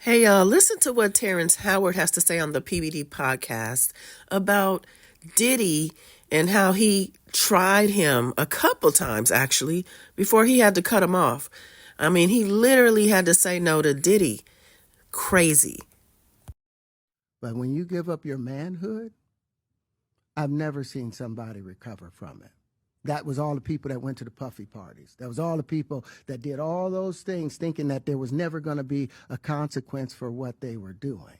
Hey, y'all, listen to what Terrence Howard has to say on the PBD podcast about Diddy and how he tried him a couple times, actually, before he had to cut him off. I mean, he literally had to say no to Diddy. Crazy. But when you give up your manhood, I've never seen somebody recover from it. That was all the people that went to the puffy parties. That was all the people that did all those things thinking that there was never going to be a consequence for what they were doing.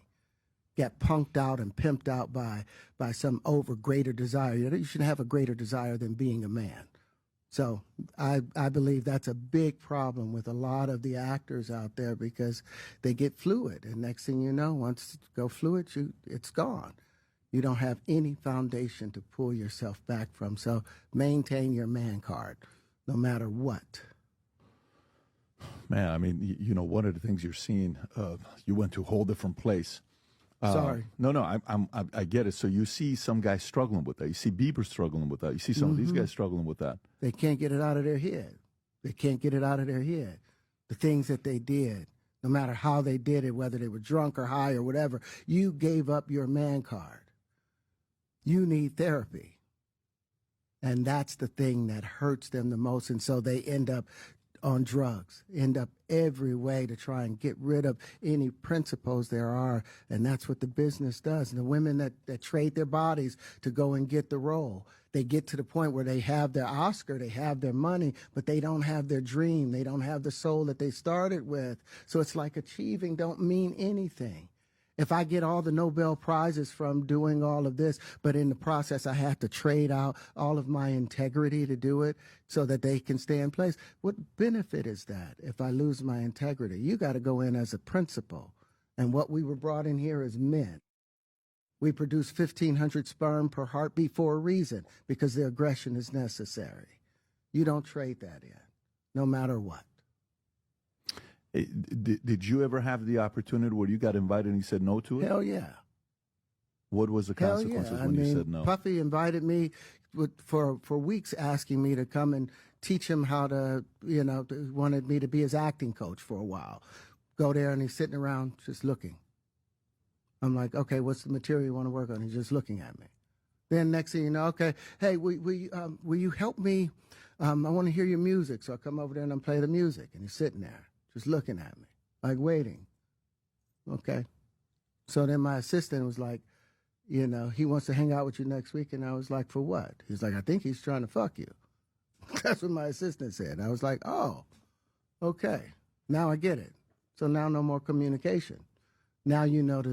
Get punked out and pimped out by some over greater desire. You shouldn't have a greater desire than being a man. So I believe that's a big problem with a lot of the actors out there because they get fluid. And next thing you know, once you go fluid, it's gone. You don't have any foundation to pull yourself back from. So maintain your man card, no matter what. Man, I mean, one of the things you're seeing, you went to a whole different place. Sorry. No, I get it. So you see some guys struggling with that. You see Bieber struggling with that. You see some of these guys struggling with that. They can't get it out of their head. They can't get it out of their head. The things that they did, no matter how they did it, whether they were drunk or high or whatever, you gave up your man card. You need therapy. And that's the thing that hurts them the most. And so they end up on drugs, end up every way to try and get rid of any principles there are. And that's what the business does. And the women that trade their bodies to go and get the role, they get to the point where they have their Oscar, they have their money, but they don't have their dream. They don't have the soul that they started with. So it's like achieving don't mean anything. If I get all the Nobel Prizes from doing all of this, but in the process I have to trade out all of my integrity to do it so that they can stay in place, what benefit is that if I lose my integrity? You got to go in as a principal. And what we were brought in here as men. We produce 1,500 sperm per heartbeat for a reason, because the aggression is necessary. You don't trade that in, no matter what. Did you ever have the opportunity where you got invited and you said no to it? Hell yeah. What was the consequences when you said no? Puffy invited me for weeks, asking me to come and teach him how to, wanted me to be his acting coach for a while. Go there and he's sitting around just looking. I'm like, okay, what's the material you want to work on? He's just looking at me. Then next thing you know, okay, hey, will you help me? I want to hear your music. So I come over there and I play the music. And he's sitting there just looking at me, like waiting. Okay. So then my assistant was like, he wants to hang out with you next week. And I was like, for what? He's like, I think he's trying to fuck you. That's what my assistant said. I was like, oh, okay. Now I get it. So now no more communication. Now you know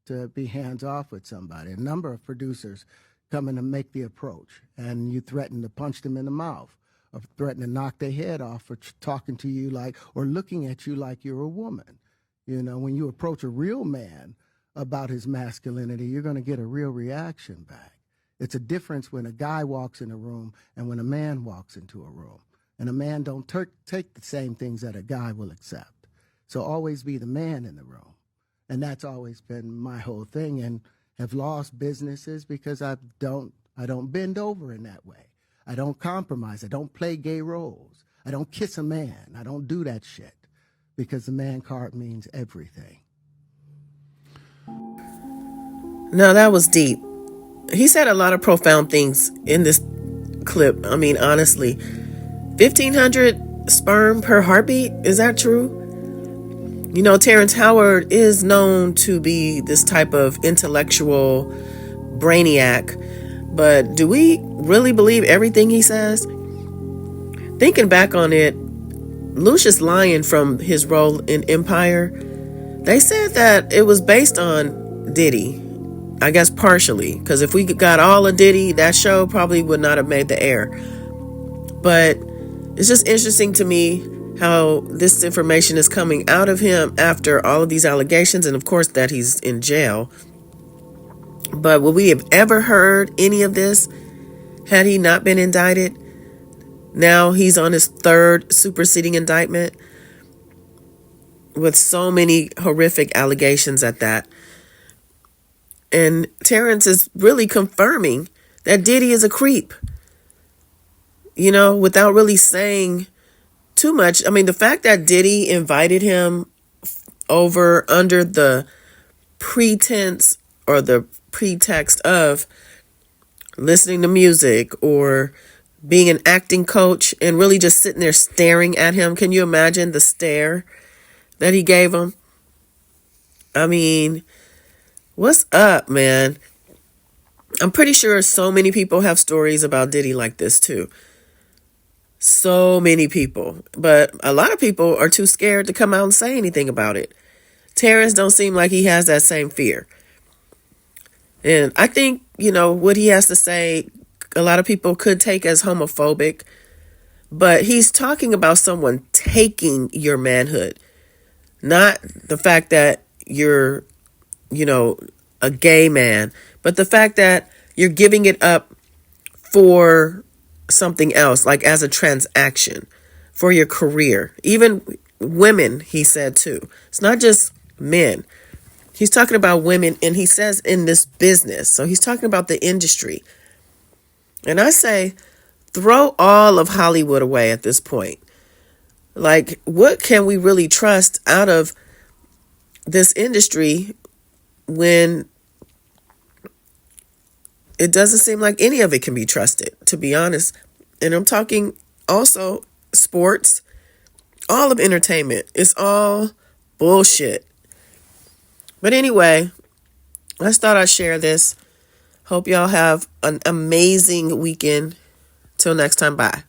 to be hands off with somebody. A number of producers come in and make the approach, and you threaten to punch them in the mouth, or threaten to knock their head off for talking to you or looking at you like you're a woman. When you approach a real man about his masculinity, you're going to get a real reaction back. It's a difference when a guy walks in a room and when a man walks into a room. And a man don't take the same things that a guy will accept. So always be the man in the room. And that's always been my whole thing, and have lost businesses because I don't bend over in that way. I don't compromise. I don't play gay roles. I don't kiss a man. I don't do that shit because the man card means everything. No, that was deep. He said a lot of profound things in this clip. I mean, honestly, 1,500 sperm per heartbeat. Is that true? Terrence Howard is known to be this type of intellectual brainiac. But do we really believe everything he says? Thinking back on it, Lucius Lyon from his role in Empire, they said that it was based on Diddy. I guess partially, because if we got all of Diddy, that show probably would not have made the air. But it's just interesting to me how this information is coming out of him after all of these allegations, and of course that he's in jail. But would we have ever heard any of this had he not been indicted? Now he's on his third superseding indictment with so many horrific allegations at that. And Terrence is really confirming that Diddy is a creep, without really saying too much. I mean, the fact that Diddy invited him under the pretense or the pretext of listening to music or being an acting coach, and really just sitting there staring at him. Can you imagine the stare that he gave him? I mean, what's up, man? I'm pretty sure so many people have stories about Diddy like this too. So many people. But a lot of people are too scared to come out and say anything about it. Terrence don't seem like he has that same fear. And I think, what he has to say, a lot of people could take as homophobic. But he's talking about someone taking your manhood. Not the fact that you're, a gay man. But the fact that you're giving it up for something else, like as a transaction, for your career. Even women, he said too. It's not just men. He's talking about women, and he says in this business. So he's talking about the industry. And I say, throw all of Hollywood away at this point. Like, what can we really trust out of this industry when it doesn't seem like any of it can be trusted, to be honest? And I'm talking also sports, all of entertainment. It's all bullshit. But anyway, I just thought I'd share this. Hope y'all have an amazing weekend. Till next time, bye.